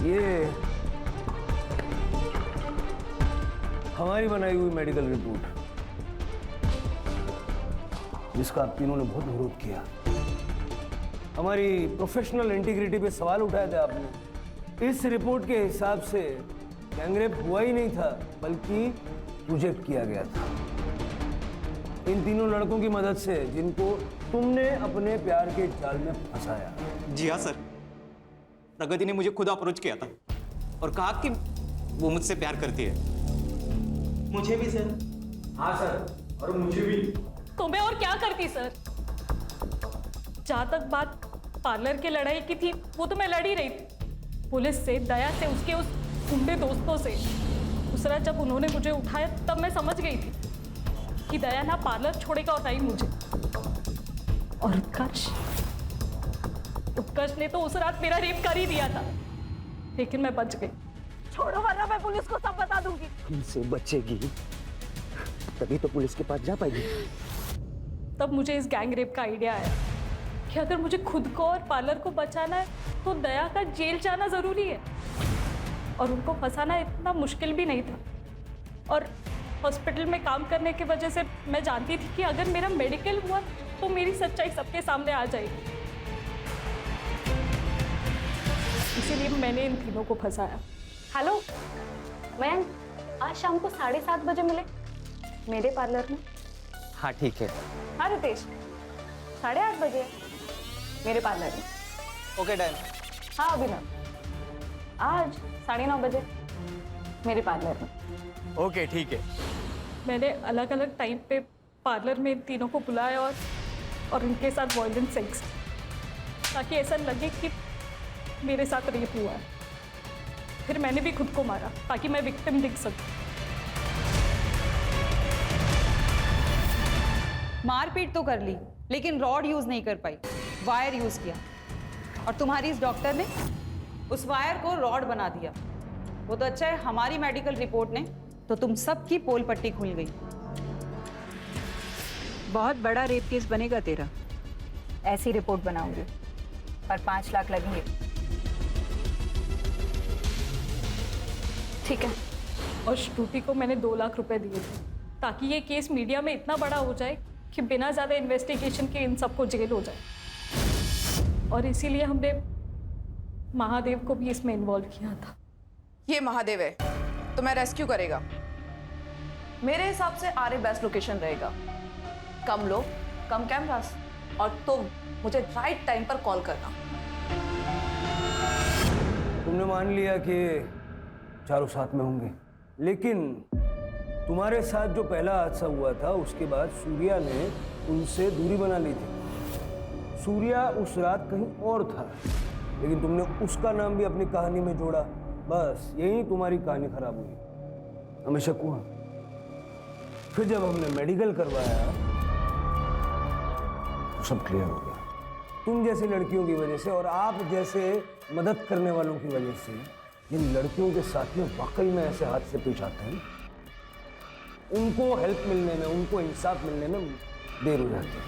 [SPEAKER 6] ये हमारी बनाई हुई मेडिकल रिपोर्ट, जिसका आप तीनों ने बहुत विरोध किया। हमारी प्रोफेशनल इंटीग्रिटी पे सवाल उठाए थे आपने। इस रिपोर्ट के हिसाब से गैंगरेप हुआ ही नहीं था, बल्कि प्रोजेक्ट किया गया था इन तीनों लड़कों की मदद से, जिनको तुमने अपने प्यार के जाल में फंसाया।
[SPEAKER 16] जी हाँ सर, प्रगति ने मुझे खुद अप्रोच किया था और कहा कि वो मुझसे प्यार करती है। मुझे भी सर।
[SPEAKER 6] हाँ सर, और मुझे भी।
[SPEAKER 3] तो मैं और क्या करती सर? जहां तक बात पार्लर की लड़ाई की थी वो तो मैं लड़ ही रही थी, पुलिस से, दया से, उसके उस गुंडे दोस्तों से। दूसरा जब उन्होंने मुझे उठाया तब मैं समझ गई थी कि दया ना पार्लर छोड़ेगा और ना ही मुझे। और उत्कर्ष ने तो उस रात मेरा रेप कर ही दिया था, लेकिन मैं बच गई।
[SPEAKER 7] छोड़ो वरना मैं पुलिस को सब बता दूंगी।
[SPEAKER 6] हमसे बचेगी तभी तो पुलिस के पास जा पाएगी।
[SPEAKER 3] तब मुझे इस गैंग रेप का आइडिया आया कि अगर मुझे खुद को और पार्लर को बचाना है तो दया का जेल जाना जरूरी है, और उनको फंसाना इतना मुश्किल भी नहीं था। और हॉस्पिटल में काम करने की वजह से मैं जानती थी कि अगर मेरा मेडिकल हुआ तो मेरी सच्चाई सबके सामने आ जाएगी, इसीलिए मैंने इन तीनों को फंसाया।
[SPEAKER 20] हेलो मयंक, आज शाम को 7:30 बजे मिले मेरे पार्लर में।
[SPEAKER 16] हाँ ठीक है।
[SPEAKER 20] हाँ रितेश, 8:30 बजे मेरे पार्लर में।
[SPEAKER 16] Okay done.
[SPEAKER 20] हाँ अभिनव, आज 9:30 बजे मेरे पार्लर में।
[SPEAKER 16] ओके ठीक है।
[SPEAKER 3] मैंने अलग अलग टाइम पे पार्लर में इन तीनों को बुलाया और इनके साथ वायलेंट सेक्स, ताकि ऐसा लगे कि मेरे साथ रेप हुआ है। फिर मैंने भी खुद को मारा ताकि मैं विक्टिम दिख सकूं।
[SPEAKER 15] मारपीट तो कर ली लेकिन रॉड यूज नहीं कर पाई, वायर यूज किया। और तुम्हारी इस डॉक्टर ने उस वायर को रॉड बना दिया। वो तो अच्छा है हमारी मेडिकल रिपोर्ट ने तो तुम सबकी पोल पट्टी खुल गई।
[SPEAKER 9] बहुत बड़ा रेप केस बनेगा तेरा।
[SPEAKER 8] ऐसी रिपोर्ट बनाऊंगी, पर 5 लाख लगेंगे।
[SPEAKER 3] ठीक है। और श्रुति को मैंने 2 लाख रुपए दिए थे ताकि ये केस मीडिया में इतना बड़ा हो जाए कि बिना ज्यादा इन्वेस्टिगेशन के इन सबको जेल हो जाए। और इसीलिए हमने महादेव को भी इसमें इन्वॉल्व किया था।
[SPEAKER 7] ये महादेव है तो मैं रेस्क्यू करेगा। मेरे हिसाब से आरे बेस्ट लोकेशन रहेगा। कम लोग, कम कैमरास, और तुम मुझे राइट टाइम पर कॉल करना।
[SPEAKER 6] तुमने मान लिया कि चारों साथ में होंगे, लेकिन तुम्हारे साथ जो पहला हादसा हुआ था उसके बाद सूर्या ने उनसे दूरी बना ली थी। सूर्या उस रात कहीं और था, लेकिन तुमने उसका नाम भी अपनी कहानी में जोड़ा। बस यही तुम्हारी कहानी खराब हुई। हमेशा कुआं। फिर जब हमने मेडिकल करवाया तो सब क्लियर हो गया। तुम जैसी लड़कियों की वजह से और आप जैसे मदद करने वालों की वजह से जिन लड़कियों के साथ में वाकई में ऐसे हादसे पेश आते हैं, उनको हेल्प मिलने में, उनको इंसाफ मिलने में देर हो जाती है।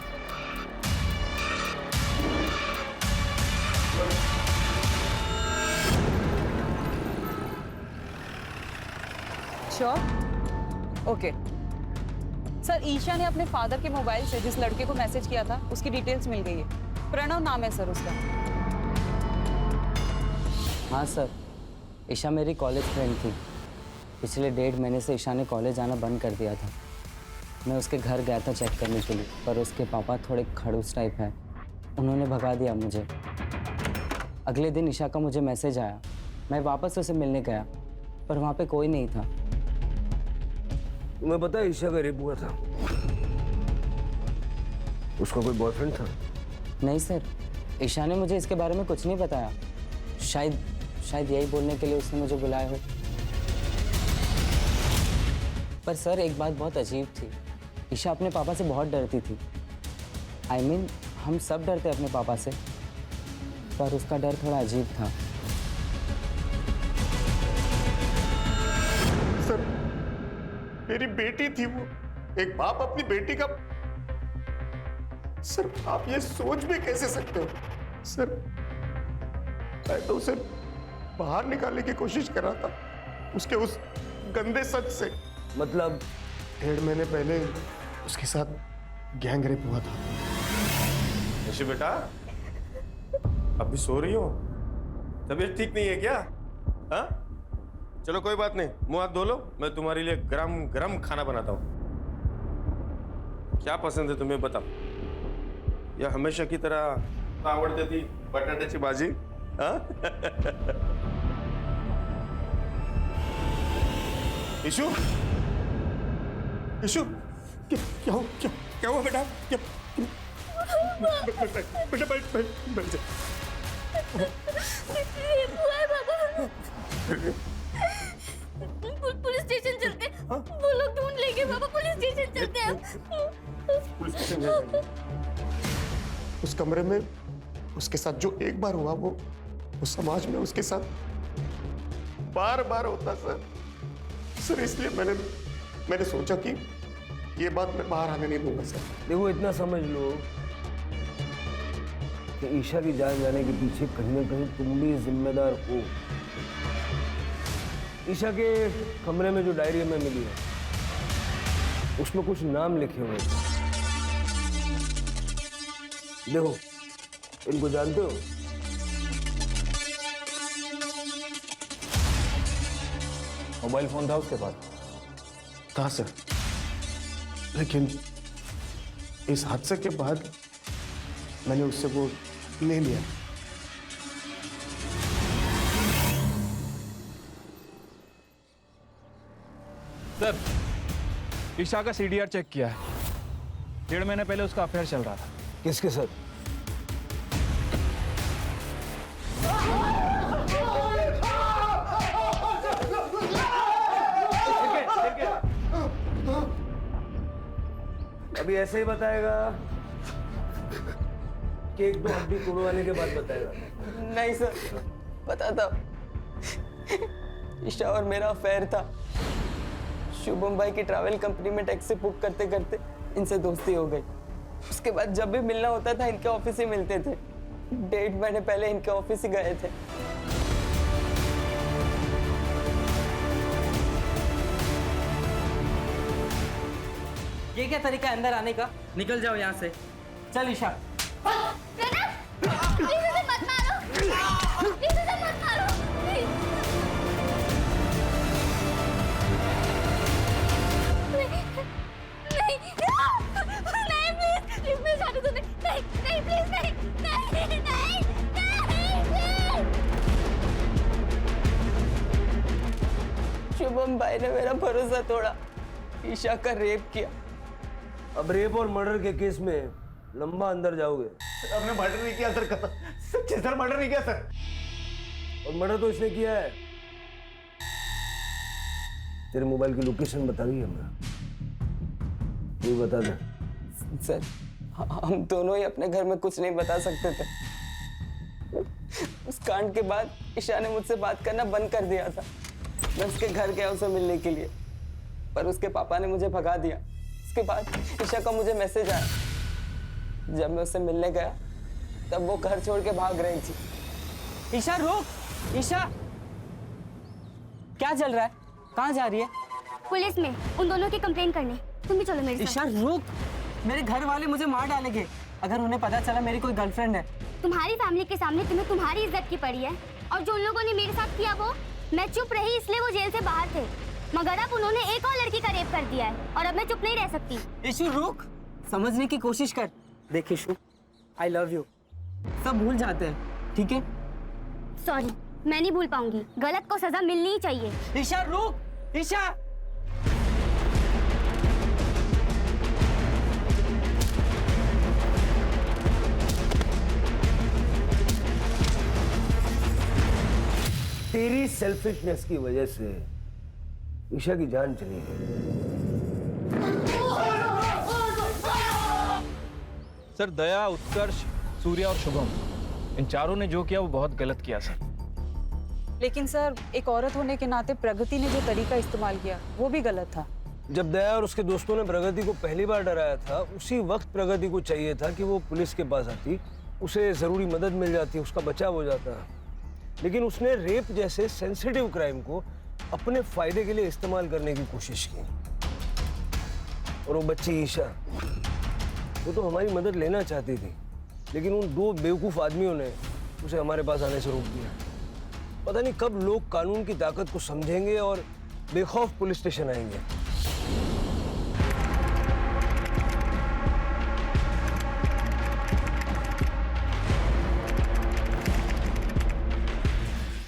[SPEAKER 15] श्योर? ओके सर, ईशा ने अपने फादर के मोबाइल से जिस लड़के को मैसेज किया था उसकी डिटेल्स मिल गई है। प्रणव नाम है सर उसका।
[SPEAKER 21] हाँ सर, ईशा मेरी कॉलेज फ्रेंड थी। पिछले 1.5 महीने से ईशा ने कॉलेज आना बंद कर दिया था। मैं उसके घर गया था चेक करने के लिए, पर उसके पापा थोड़े खड़ूस टाइप हैं, उन्होंने भगा दिया मुझे। अगले दिन ईशा का मुझे मैसेज आया। मैं वापस उसे मिलने गया, पर वहाँ पे कोई नहीं था।
[SPEAKER 6] तुम्हें पता है ईशा का रेप हुआ था? उसका कोई बॉयफ्रेंड था?
[SPEAKER 21] नहीं सर, ईशा ने मुझे इसके बारे में कुछ नहीं बताया। शायद यही बोलने के लिए उसने मुझे बुलाया हो। पर सर एक बात बहुत अजीब थी, ईशा अपने पापा से बहुत डरती थी। I mean, हम सब डरते अपने पापा से, पर उसका डर थोड़ा अजीब था।
[SPEAKER 4] सर, मेरी बेटी थी वो। एक बाप अपनी बेटी का। सर आप ये सोच भी कैसे सकते हो? सर मैं तो उसे बाहर निकालने की कोशिश कर रहा था उसके उस गंदे सच से।
[SPEAKER 6] मतलब
[SPEAKER 5] 1.5 महीने पहले उसके साथ गैंग रेप हुआ था।
[SPEAKER 4] ऋषि बेटा, अभी सो रही हो? तबीयत ठीक नहीं है क्या? हाँ? चलो कोई बात नहीं, मुंह हाथ धो लो, मैं तुम्हारे लिए गरम गरम खाना बनाता हूँ। क्या पसंद है तुम्हें बताओ? या हमेशा की तरह आवड़ती थी बटाट्याची भाजी? हाँ? ईशु, ईशु, क्या हुआ बेटा?
[SPEAKER 5] बेटा बैठ जा।
[SPEAKER 17] पुलिस स्टेशन चलते, वो लोग ढूंढ लेंगे पापा, पुलिस स्टेशन चलते हैं।
[SPEAKER 5] पुलिस स्टेशन जाएंगे। उस कमरे में उसके साथ जो एक बार हुआ वो समाज में उसके साथ बार बार होता सर। इसलिए मैंने सोचा कि ये बात मैं बाहर आने नहीं दूंगा सर।
[SPEAKER 6] देखो इतना समझ लो कि ईशा की जान जाने के पीछे कहीं ना कहीं तुम भी जिम्मेदार हो। ईशा के कमरे में जो डायरी हमें मिली है उसमें कुछ नाम लिखे हुए थे। देखो इनको जानते हो?
[SPEAKER 11] मोबाइल फोन था उसके पास?
[SPEAKER 5] था सर, लेकिन इस हादसे के बाद मैंने उससे वो ले लिया।
[SPEAKER 11] सर, ईशा का सीडीआर चेक किया है। 1.5 महीने पहले उसका अफेयर चल रहा था।
[SPEAKER 6] किसके साथ? अभी ऐसे ही बताएगा कि 1-2 हड्डी तोड़वाने के बाद बताएगा?
[SPEAKER 21] नहीं सर, बताता। ईशा और मेरा अफेयर था। शुभम भाई की ट्रैवल कंपनी में टैक्सी बुक करते करते इनसे दोस्ती हो गई। उसके बाद जब भी मिलना होता था इनके ऑफिस ही मिलते थे। 1.5 महीने पहले इनके ऑफिस ही गए थे। ये क्या तरीका है अंदर आने का? निकल जाओ यहाँ से। चल ईशा। शुभम भाई ने मेरा भरोसा तोड़ा, ईशा का रेप किया।
[SPEAKER 6] अब रेप और मर्डर के केस में लंबा अंदर जाओगे।
[SPEAKER 10] हमने मर्डर नहीं किया सर, कसम सच्ची सर, मर्डर नहीं किया सर।
[SPEAKER 6] और मर्डर तो इसने किया है। तेरे मोबाइल की लोकेशन बता दी हमें, ये बता दे।
[SPEAKER 21] सर, हम दोनों ही अपने घर में कुछ नहीं बता सकते थे। उस कांड के बाद ईशा ने मुझसे बात करना बंद कर दिया था। मैं उसके घर गया उसे मिलने के लिए, पर उसके पापा ने मुझे भगा दिया। उसके बाद ईशा का मुझे मैसेज आया। जब मैं उससे मिलने गया तब वो घर छोड़ के भाग रही थी। ईशा रुक! ईशा, क्या चल रहा है? कहाँ जा रही है?
[SPEAKER 18] पुलिस में उन दोनों की कंप्लेन करने। तुम भी चलो मेरे साथ।
[SPEAKER 21] ईशा रुक! मेरे घर वाले मुझे मार डालेंगे अगर उन्हें पता चला मेरी कोई गर्लफ्रेंड है।
[SPEAKER 18] तुम्हारी फैमिली के सामने तुम्हें तुम्हारी इज्जत की पड़ी है, और जो उन लोगों ने मेरे साथ किया वो मैं चुप रही इसलिए वो जेल से बाहर थे, मगर अब उन्होंने एक और लड़की का रेप कर दिया है और अब मैं चुप नहीं रह सकती।
[SPEAKER 21] ईशु रुक, समझने की कोशिश कर। देख ईशु, आई लव यू। सब भूल जाते हैं, ठीक है?
[SPEAKER 18] सॉरी, मैं नहीं भूल पाऊंगी। गलत को सजा मिलनी ही चाहिए।
[SPEAKER 21] ईशा रुक! ईशा!
[SPEAKER 6] तेरी सेल्फिशनेस की वजह से ईशा की जान चली गई।
[SPEAKER 11] सर, दया, उत्कर्ष, सूर्या और शुभम, इन चारों ने जो किया वो बहुत गलत किया सर।
[SPEAKER 15] लेकिन सर, एक औरत होने के नाते प्रगति ने जो तरीका इस्तेमाल किया वो भी गलत था।
[SPEAKER 6] जब दया और उसके दोस्तों ने प्रगति को पहली बार डराया था, उसी वक्त प्रगति को चाहिए था कि वो पुलिस के पास आती, उसे जरूरी मदद मिल जाती, उसका बचाव हो जाता। लेकिन उसने रेप जैसे सेंसिटिव क्राइम को अपने फायदे के लिए इस्तेमाल करने की कोशिश की। और वो बच्ची ईशा, वो तो हमारी मदद लेना चाहती थी, लेकिन उन 2 बेवकूफ आदमियों ने उसे हमारे पास आने से रोक दिया। पता नहीं कब लोग कानून की ताकत को समझेंगे और बेखौफ पुलिस स्टेशन आएंगे।